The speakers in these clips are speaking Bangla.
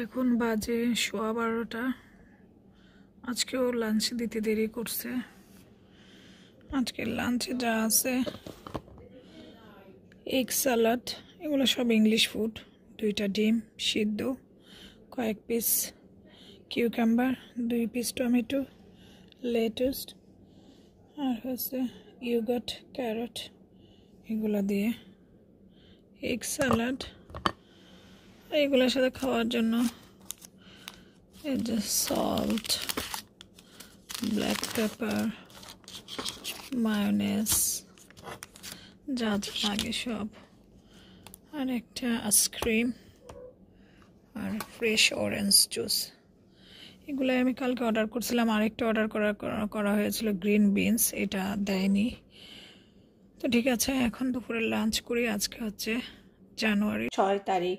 এখন বাজে 12:15। আজকেও লাঞ্চ দিতে দেরি করছে। আজকের লাঞ্চে যা আছে এগ সালাড, এগুলো সব ইংলিশ ফুড। 2টা ডিম সিদ্ধ, কয়েক piece cucumber, 2 piece tomato, lettuce, আর হচ্ছে ইয়োগার্ট, ক্যারট, এগুলো দিয়ে এগ সালাড। এগুলোর সাথে খাওয়ার জন্য এই যে সল্ট, ব্ল্যাক পেপার, মায়োনেজ, যা যা লাগে সব, আর একটা আইসক্রিম আর ফ্রেশ অরেঞ্জ জুস। এগুলো আমি কালকে অর্ডার করছিলাম। আরেকটা অর্ডার করা হয়েছিল গ্রিন বিনস, এটা দেয়নি। তো ঠিক আছে, এখন দুপুরে লাঞ্চ করি। আজকে হচ্ছে জানুয়ারি 6 তারিখ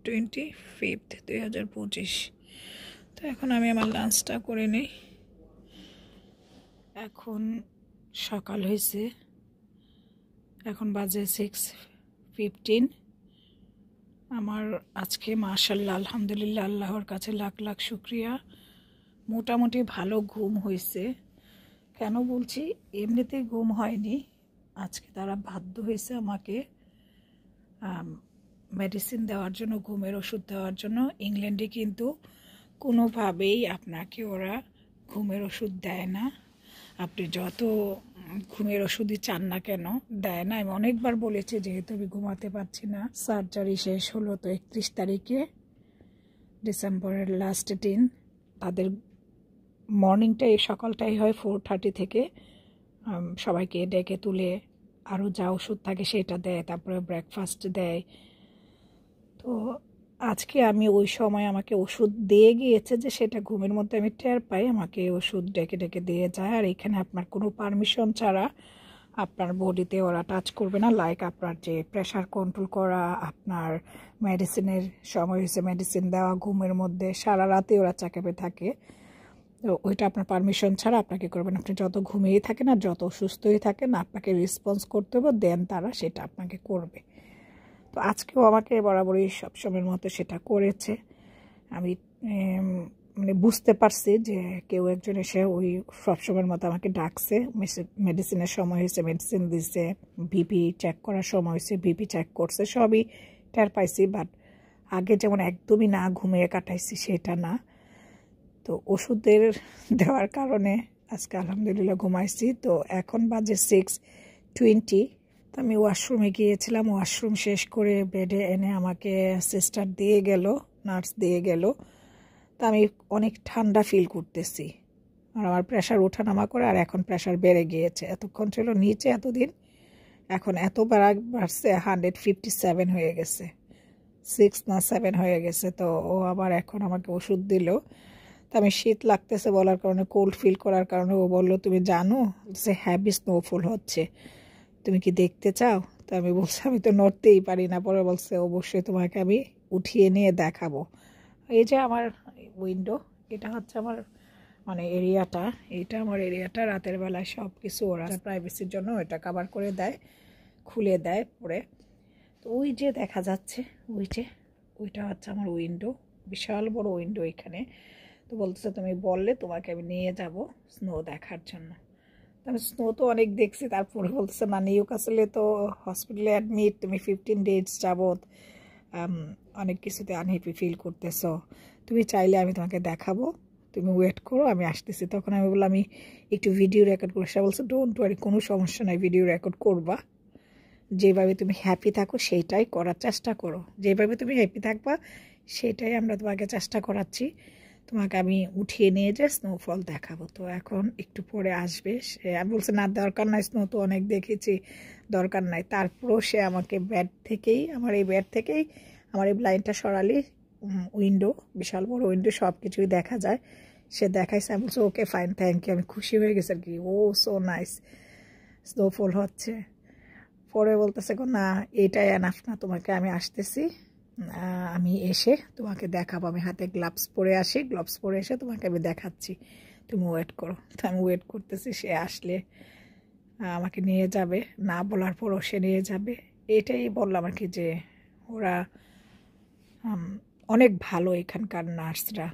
2025। তো এখন আমি আমার লাঞ্চটা করে নিই। এখন সকাল হয়েছে, এখন বাজে 6:15। আমার আজকে মাশাআল্লাহ আলহামদুলিল্লাহ আল্লাহর কাছে লাখ লাখ শুক্রিয়া, মোটামুটি ভালো ঘুম হয়েছে। কেন বলছি, এমনিতে ঘুম হয়নি, আজকে তারা বাধ্য হয়েছে আমাকে মেডিসিন দেওয়ার জন্য, ঘুমের ওষুধ দেওয়ার জন্য। ইংল্যান্ডে কিন্তু কোনোভাবেই আপনাকে ওরা ঘুমের ওষুধ দেয় না, আপনি যত ঘুমের ওষুধই চান না কেন দেয় না। আমি অনেকবার বলেছি, যেহেতু আমি ঘুমাতে পারছি না, সার্জারি শেষ হলো তো 31 তারিখে, ডিসেম্বরের লাস্ট দিন। তাদের মর্নিংটাই, সকালটাই হয় 4:30 থেকে। সবাইকে ডেকে তুলে আরও যা ওষুধ থাকে সেটা দেয়, তারপরে ব্রেকফাস্ট দেয়। তো আজকে আমি ওই সময় আমাকে ওষুধ দিয়ে গিয়েছে, যে সেটা ঘুমের মধ্যে আমি টের পাই, আমাকে ওষুধ ডেকে ডেকে দিয়ে যায়। আর এখানে আপনার কোনো পারমিশন ছাড়া আপনার বডিতে ওরা টাচ করবে না। লাইক আপনার যে প্রেশার কন্ট্রোল করা, আপনার মেডিসিনের সময় হয়েছে মেডিসিন দেওয়া, ঘুমের মধ্যে সারা রাতে ওরা চেকআপে থাকে। তো ওইটা আপনার পারমিশন ছাড়া আপনাকে করবেন। আপনি যত ঘুমিয়েই থাকেন আর যত অসুস্থই থাকেন, আপনাকে রেসপন্স করতে হবে, দেন তারা সেটা আপনাকে করবে। তো আজকেও আমাকে বরাবরই সবসময়ের মতো সেটা করেছে। আমি মানে বুঝতে পারছি যে কেউ একজন এসে ওই সবসময়ের মতো আমাকে ডাকছে, মেডিসিনের সময় হয়েছে মেডিসিন দিছে, বিপি চেক করার সময় হয়েছে বিপি চেক করছে, সবই টের পাইছি। বাট আগে যেমন একদমই না ঘুমিয়ে কাটাইছি সেটা না। তো ওষুধের দেওয়ার কারণে আজকে আলহামদুলিল্লাহ ঘুমাইছি। তো এখন বাজে 6:20। তো আমি ওয়াশরুমে গিয়েছিলাম, ওয়াশরুম শেষ করে বেডে এনে আমাকে সিস্টার দিয়ে গেল, নার্স দিয়ে গেল। তো আমি অনেক ঠান্ডা ফিল করতেছি, আর আমার প্রেশার ওঠানামা করে, আর এখন প্রেশার বেড়ে গিয়েছে। এতক্ষণ ছিল নিচে এতদিন, এখন এত বাড়ছে 157 হয়ে গেছে, 6 না 7 হয়ে গেছে। তো ও আবার এখন আমাকে ওষুধ দিল। তো আমি শীত লাগতেছে বলার কারণে, কোল্ড ফিল করার কারণে ও বললো, তুমি জানো যে হ্যাভি স্নোফল হচ্ছে, তুমি কি দেখতে চাও? তো আমি বলছি আমি তো নড়তেই পারি না। পরে বলছে অবশ্যই তোমাকে আমি উঠিয়ে নিয়ে দেখাবো। এই যে আমার উইন্ডো, এটা হচ্ছে আমার মানে এরিয়াটা, এইটা আমার এরিয়াটা। রাতের বেলায় সব কিছু ওরা প্রাইভেসির জন্য এটা কভার করে দেয়, খুলে দেয় পরে। তো ওই যে দেখা যাচ্ছে ওইটা হচ্ছে আমার উইন্ডো, বিশাল বড় উইন্ডো এখানে। তো বলতেছে তুমি বললে তোমাকে আমি নিয়ে যাব স্নো দেখার জন্য। তো আমি স্নো তো অনেক দেখছি, তারপরে বলতেছে না, নিউক্যাসলে তো হসপিটালে অ্যাডমিট, তুমি 15 ডেজ যাবত অনেক কিছুতে আনহ্যাপি ফিল করতেছো, তুমি চাইলে আমি তোমাকে দেখাবো, তুমি ওয়েট করো, আমি আসতেছি। তখন আমি বললাম আমি একটু ভিডিও রেকর্ড করবো। সে বলছে ডোন্ট ওয়ারি, কোনো সমস্যা নাই, ভিডিও রেকর্ড করবা, যেভাবে তুমি হ্যাপি থাকো সেইটাই করার চেষ্টা করো, যেভাবে তুমি হ্যাপি থাকবা সেটাই আমরা তোমাকে চেষ্টা করাচ্ছি, তোমাকে আমি উঠিয়ে নিয়ে যে স্নোফল দেখাবো। তো এখন একটু পরে আসবে সে। আমি বলছি না দরকার নাই, স্নো তো অনেক দেখেছি, দরকার নাই। তারপরও সে আমাকে বেড থেকেই, আমার এই বেড থেকেই আমার এই ব্লাইন্ডটা সরালি, উইন্ডো, বিশাল বড় উইন্ডো, সব কিছুই দেখা যায়, সে দেখাইছে। আমি বলছি ওকে ফাইন, থ্যাংক ইউ, আমি খুশি হয়ে গেছি আর কি, ও সো নাইস, স্নোফল হচ্ছে। পরে বলতেছে না এটাই এনাফ না, তোমাকে আমি আসতেছি, আমি এসে তোমাকে দেখাবো, আমি হাতে গ্লাভস পরে আসি, গ্লাভস পরে এসে তোমাকে আমি দেখাচ্ছি, তুমি ওয়েট করো। তো আমি ওয়েট করতেছি, সে আসলে আমাকে নিয়ে যাবে, না বলার পরও সে নিয়ে যাবে। এটাই বললাম আর কি, যে ওরা অনেক ভালো এখানকার নার্সরা।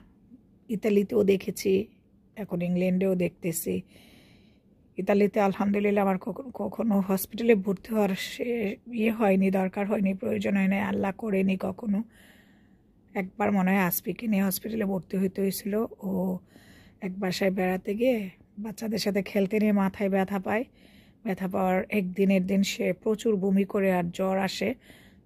ইতালিতেও দেখেছি, এখন ইংল্যান্ডেও দেখতেছি। ইতালিতে আলহামদুলিল্লাহ আমার কখনো হসপিটালে ভর্তি হওয়ার হয়নি, দরকার হয়নি, প্রয়োজন হয় না, আল্লাহ করেনি কখনো। একবার মনে হয় আসপিকে নিয়ে হসপিটালে ভর্তি হইতে হয়েছিল। ও এক বাসায় বেড়াতে গিয়ে বাচ্চাদের সাথে খেলতে নিয়ে মাথায় ব্যথা পায়। ব্যথা পাওয়ার একদিনের দিন সে প্রচুর বমি করে আর জ্বর আসে।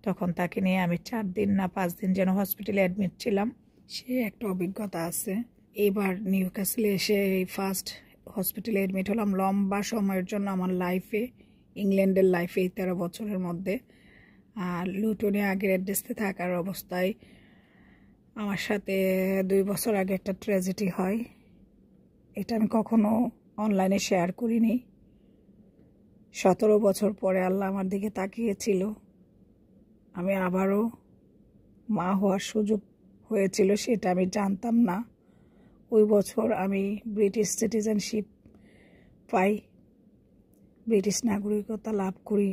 তখন তাকে নিয়ে আমি 4 দিন না 5 দিন যেন হসপিটালে অ্যাডমিট ছিলাম। সে একটা অভিজ্ঞতা আছে। এবার নিউক্যাসলে এসে এই ফার্স্ট হসপিটালে অ্যাডমিট হলাম লম্বা সময়ের জন্য আমার লাইফে, ইংল্যান্ডের লাইফে, 13 বছরের মধ্যে। আর লুটনে আগের অ্যাড্রেসে থাকার অবস্থায় আমার সাথে 2 বছর আগে একটা ট্র্যাজেডি হয়। এটা আমি কখনো অনলাইনে শেয়ার করিনি। 17 বছর পরে আল্লাহ আমার দিকে তাকিয়েছিল। আমি আবারও মা হওয়ার সুযোগ হয়েছিল, সেটা আমি জানতাম না। ওই বছর আমি ব্রিটিশ সিটিজেনশিপ পাই, ব্রিটিশ নাগরিকতা লাভ করি।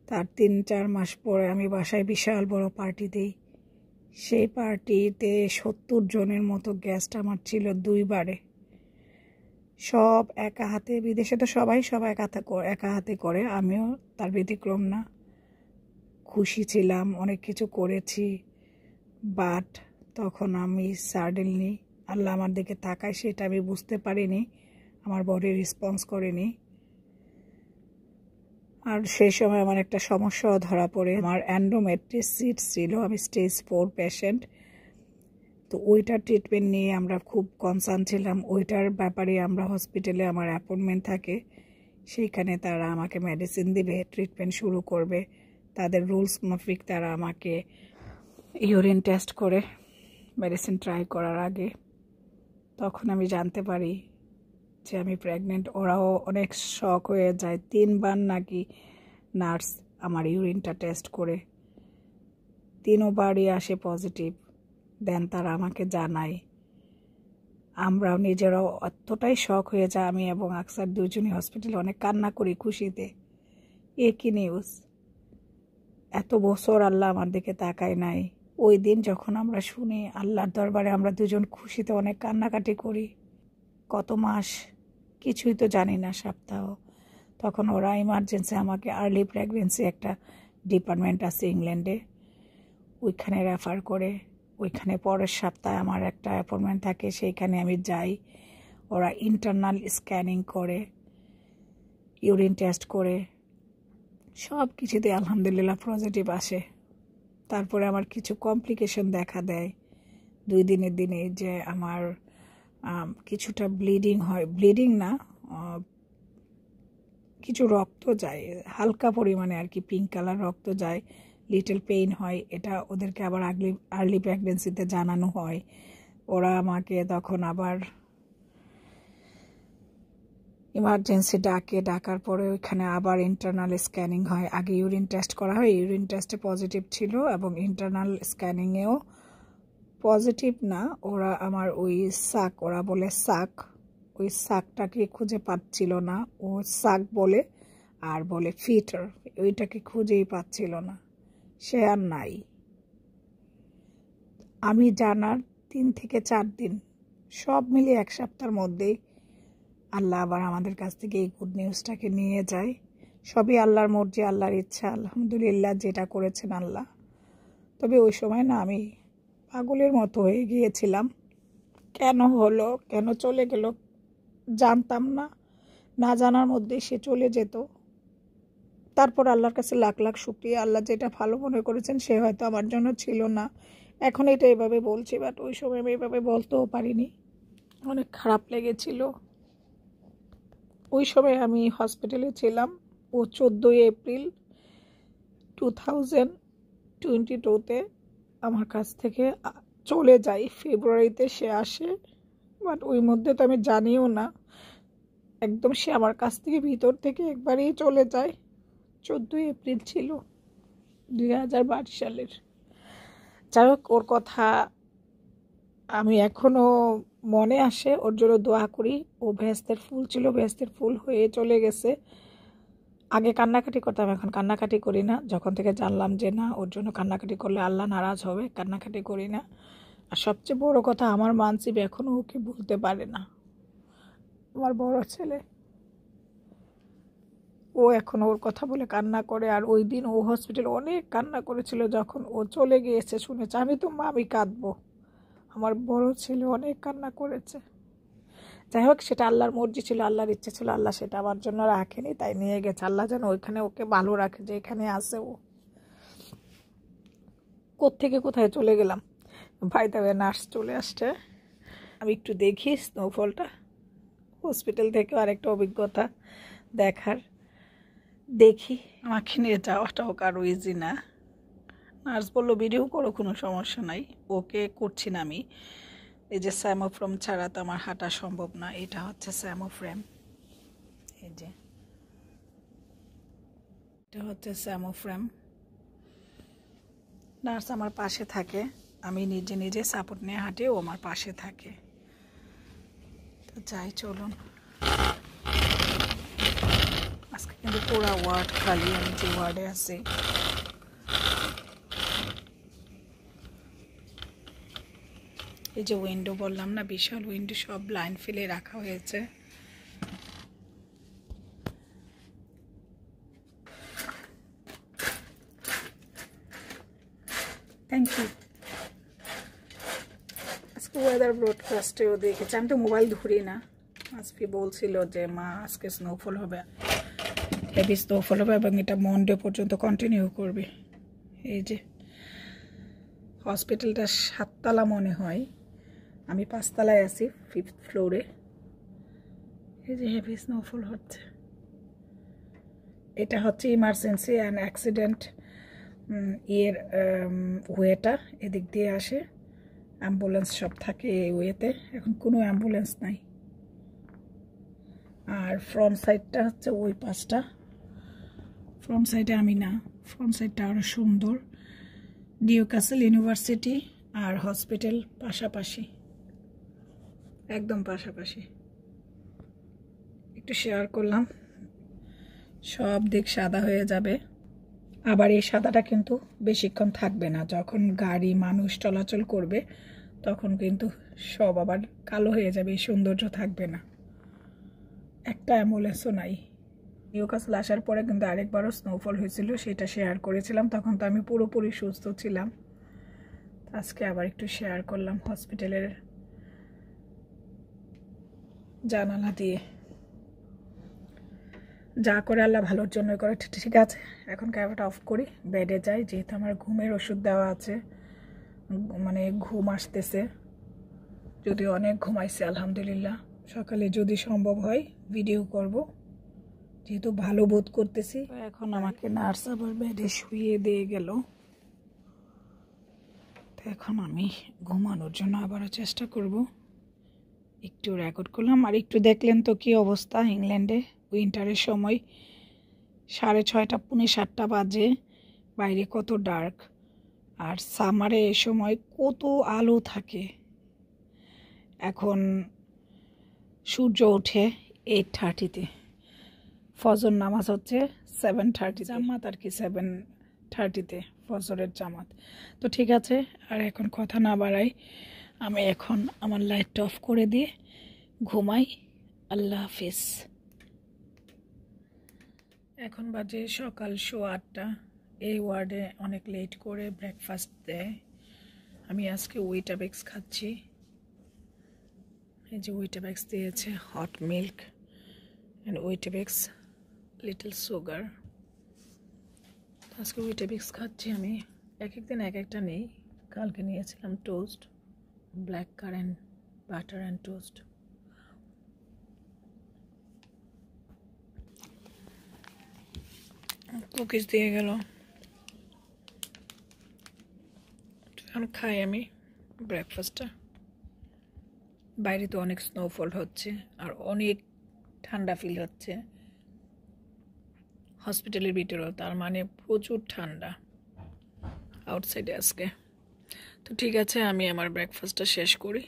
তার 3-4 মাস পরে আমি বাসায় বিশাল বড় পার্টি দিই। সেই পার্টিতে 70 জনের মতো গেস্ট আমার ছিল 2 বারে। সব একা হাতে, বিদেশে তো সবাই একা হাতে করে, আমিও তার ব্যতিক্রম না। খুশি ছিলাম, অনেক কিছু করেছি, বাট তখন আমি সাডেনলি আল্লাহ আমার দিকে তাকায়, সেটা আমি বুঝতে পারিনি, আমার বডি রেসপন্স করেনি। আর সেই সময় আমার একটা সমস্যাও ধরা পড়ে, আমার এন্ডোমেট্রিয়াসিস ছিল, আমি স্টেজ 4 পেশেন্ট। তো ওইটার ট্রিটমেন্ট নিয়ে আমরা খুব কনসার্ন ছিলাম। ওইটার ব্যাপারে আমরা হসপিটালে আমার অ্যাপয়েন্টমেন্ট থাকে, সেইখানে তারা আমাকে মেডিসিন দিবে, ট্রিটমেন্ট শুরু করবে। তাদের রুলস মাফিক তারা আমাকে ইউরিন টেস্ট করে মেডিসিন ট্রাই করার আগে। তখন আমি জানতে পারি যে আমি প্রেগনেন্ট। ওরাও অনেক শক হয়ে যায়, 3 বার নাকি নার্স আমার ইউরিনটা টেস্ট করে, 3 বারই আসে পজিটিভ। দেন তারা আমাকে জানায়। আমরাও নিজেরাও এতটাই শক হয়ে যায়, আমি এবং আকসার দুজনই হসপিটালে অনেক কান্না করি খুশিতে। কি নিউজ, এত বছর আল্লাহ আমার দিকে তাকায় নাই। ওই দিন যখন আমরা শুনি, আল্লাহর দরবারে আমরা দুজন খুশিতে অনেক কান্নাকাটি করি। কত মাস কিছুই তো জানি না, সপ্তাহ। তখন ওরা ইমার্জেন্সি আমাকে আর্লি প্রেগনেন্সি একটা ডিপার্টমেন্ট আছে ইংল্যান্ডে, ওইখানে রেফার করে। ওইখানে পরের সপ্তাহে আমার একটা অ্যাপয়েন্টমেন্ট থাকে, সেইখানে আমি যাই। ওরা ইন্টারনাল স্ক্যানিং করে, ইউরিন টেস্ট করে, সব কিছুতে আলহামদুলিল্লাহ পজিটিভ আসে। তারপরে আমার কিছু কমপ্লিকেশন দেখা দেয় 2 দিনের দিনে, যে আমার কিছুটা ব্লিডিং হয়, ব্লিডিং না, কিছু রক্ত যায় হালকা পরিমাণে আর কি, পিঙ্ক কালার রক্ত যায়, লিটল পেইন হয়। এটা ওদেরকে আবার আর্লি প্রেগনেন্সিতে জানানো হয়। ওরা আমাকে তখন আবার ইমার্জেন্সি ডাকার পরে ওইখানে আবার ইন্টারনাল স্ক্যানিং হয়। আগে ইউরিন টেস্ট করা হয়, ইউরিন টেস্টে পজিটিভ ছিল, এবং ইন্টারনাল স্ক্যানিংয়েও পজিটিভ না। ওরা আমার ওই সাক, ওরা বলে সাক, ওই সাকটাকে খুঁজে পাচ্ছিল না। ও সাক বলে, আর বলে ফিটার, ওইটাকে খুঁজেই পাচ্ছিল না, সে আর নাই। আমি জানার 3 থেকে 4 দিন, সব মিলিয়ে 1 সপ্তাহের মধ্যেই আল্লাহ আবার আমাদের কাছ থেকে এই গুড নিউজটাকে নিয়ে যায়। সবই আল্লাহর মর্জি, আল্লাহর ইচ্ছা, আলহামদুলিল্লাহ, যেটা করেছেন আল্লাহ। তবে ওই সময় না আমি পাগলের মতো হয়ে গিয়েছিলাম। কেন হলো, কেন চলে গেল জানতাম না, না জানার মধ্যে সে চলে যেত। তারপর আল্লাহর কাছে লাখ লাখ শুকরিয়া, আল্লাহ যেটা ভালো মনে করেছেন সে হয়তো আমার জন্য ছিল না। এখন এটা এভাবে বলছি, বাট ওই সময় আমি এভাবে বলতেও পারিনি, অনেক খারাপ লেগেছিল। ওই সময় আমি হসপিটালে ছিলাম। ও 14 এপ্রিল 2022-তে আমার কাছ থেকে চলে যায়। ফেব্রুয়ারিতে সে আসে, বাট ওই মধ্যে তো আমি জানিও না, একদম সে আমার কাছ থেকে ভিতর থেকে একবারেই চলে যায়। 14 এপ্রিল ছিল 2022 সালের। যাই হোক, ওর কথা আমি এখনো মনে আসে, ওর জন্য দোয়া করি। ও বেহেশতের ফুল ছিল, বেহেশতের ফুল হয়ে চলে গেছে। আগে কান্নাকাটি করতাম, এখন কান্নাকাটি করি না। যখন থেকে জানলাম যে না, ওর জন্য কান্নাকাটি করলে আল্লাহ নারাজ হবে, কান্নাকাটি করি না। আর সবচেয়ে বড় কথা, আমার মানসিব এখনও ওকে বলতে পারে না। আমার বড় ছেলে, ও এখন ওর কথা বলে কান্না করে। আর ওই দিন ও হসপিটালে অনেক কান্না করেছিল যখন ও চলে গিয়েছে শুনেছে। আমি তো মা, আমি কাঁদবো। আমার বড় ছেলে অনেক কান্না করেছে। যাই হোক, সেটা আল্লাহর মর্জি ছিল, আল্লাহর ইচ্ছে ছিল, আল্লাহ সেটা আমার জন্য রাখেনি, তাই নিয়ে গেছে। আল্লাহ যেন ওইখানে ওকে ভালো রাখে, যে এখানে আসে ও। কোত্থেকে কোথায় চলে গেলাম। ভাই তবে নার্স চলে আসছে, আমি একটু দেখি স্নোফলটা। হসপিটাল থেকে আরেকটা অভিজ্ঞতা দেখার, দেখি। আমাকে নিয়ে যাওয়াটাও কারো ইজি না। নার্স বললো ভিডিও করো, কোনো সমস্যা নাই, ওকে করছি না আমি। এই যে স্যামোফ্রেম ছাড়া তো আমার হাঁটা সম্ভব না। এটা হচ্ছে স্যামোফ্রেম, এই যে এটা হচ্ছে স্যামোফ্রেম। নার্স আমার পাশে থাকে, আমি নিজে নিজে সাপোর্ট নিয়ে হাঁটি, ও আমার পাশে থাকে। তো যাই, চলুন। আজকে কিন্তু পুরো ওয়ার্ড খালি, আমি যে ওয়ার্ডে আছি। এই যে উইন্ডো বললাম না, বিশাল উইন্ডো, সব ব্লাইন্ড ফেলে রাখা হয়েছে। Thank you. আজকে ওয়েদার ব্রডকাস্টেও দেখেছি, আমি তো মোবাইল ধরি না। আজকে বলছিল যে মা আজকে স্নোফল হবে, হেভি স্নোফল হবে, এবং এটা মন্ডে পর্যন্ত কন্টিনিউ করবে। এই যে হসপিটালটা 7 তলা মনে হয়, আমি 5 তলায় আছি, 5th ফ্লোরে। এই যে হেভি স্নোফল হচ্ছে। এটা হচ্ছে ইমার্জেন্সি অ্যান্ড অ্যাক্সিডেন্ট ইয়ের ওয়েটা, এদিক দিয়ে আসে। অ্যাম্বুলেন্স সব থাকে এই ওয়েতে, এখন কোনো অ্যাম্বুলেন্স নাই। আর ফ্রন্ট সাইডটা হচ্ছে ওই পাশটা, ফ্রন্ট সাইডে আমি না, ফ্রন্ট সাইডটা আরও সুন্দর। নিউক্যাসল ইউনিভার্সিটি আর হসপিটাল পাশাপাশি, একদম পাশাপাশি। একটু শেয়ার করলাম, সব দিক সাদা হয়ে যাবে। আবার এই সাদাটা কিন্তু বেশিক্ষণ থাকবে না, যখন গাড়ি মানুষ চলাচল করবে তখন কিন্তু সব আবার কালো হয়ে যাবে, এই সৌন্দর্য থাকবে না। একটা অ্যাম্বুলেন্সও নাই। নিউক্যাসল আসার পরে কিন্তু আরেকবারও স্নোফল হয়েছিল, সেটা শেয়ার করেছিলাম, তখন তো আমি পুরোপুরি সুস্থ ছিলাম। আজকে আবার একটু শেয়ার করলাম হসপিটালের জানালা দিয়ে। যা করে আল্লাহ ভালোর জন্য করে, ঠিক আছে। এখন ক্যামেরাটা অফ করি, বেডে যাই, যেহেতু আমার ঘুমের ওষুধ দেওয়া আছে, মানে ঘুম আসতেছে, যদি অনেক ঘুমাইছে আলহামদুলিল্লাহ। সকালে যদি সম্ভব হয় ভিডিও করব, যেহেতু ভালো বোধ করতেছি। এখন আমাকে নার্স আবার বেডে শুয়ে দিয়ে গেল, তো এখন আমি ঘুমানোর জন্য আবারও চেষ্টা করব। একটু রেকর্ড করলাম। আর একটু দেখলেন তো কি অবস্থা ইংল্যান্ডে উইন্টারের সময়, 6:30 পৌনে 7টা বাজে, বাইরে কত ডার্ক। আর সামারে এ সময় কত আলো থাকে। এখন সূর্য ওঠে 8:30-তে, ফজর নামাজ হচ্ছে 7:30, জামাত আর কি 7:30-তে ফজরের জামাত। তো ঠিক আছে, আর এখন কথা না বাড়াই, আমি এখন আমার লাইটটা অফ করে দিয়ে ঘুমাই। আল্লাহ হাফিজ। এখন বাজে সকাল 8:15। এই ওয়ার্ডে অনেক লেট করে ব্রেকফাস্ট দেয়। আমি আজকে উইটাবেক্স খাচ্ছি। এই যে উইটাবেক্স দিয়েছে, hot milk and Weetabix little sugar. আজকে উইটাবেক্স খাচ্ছি আমি। এক একদিন এক একটা নেই। কালকে নিয়েছিলাম toast, black current butter and toast. Cookies দিয়ে গেল, এখন খাই আমি ব্রেকফাস্টটা। বাইরে তো অনেক স্নোফল হচ্ছে আর অনেক ঠান্ডা ফিল হচ্ছে হসপিটালের ভিতরেও, তার মানে প্রচুর ঠান্ডা আউটসাইডে আজকে। তো ঠিক আছে, আমি আমার ব্রেকফাস্টটা শেষ করি।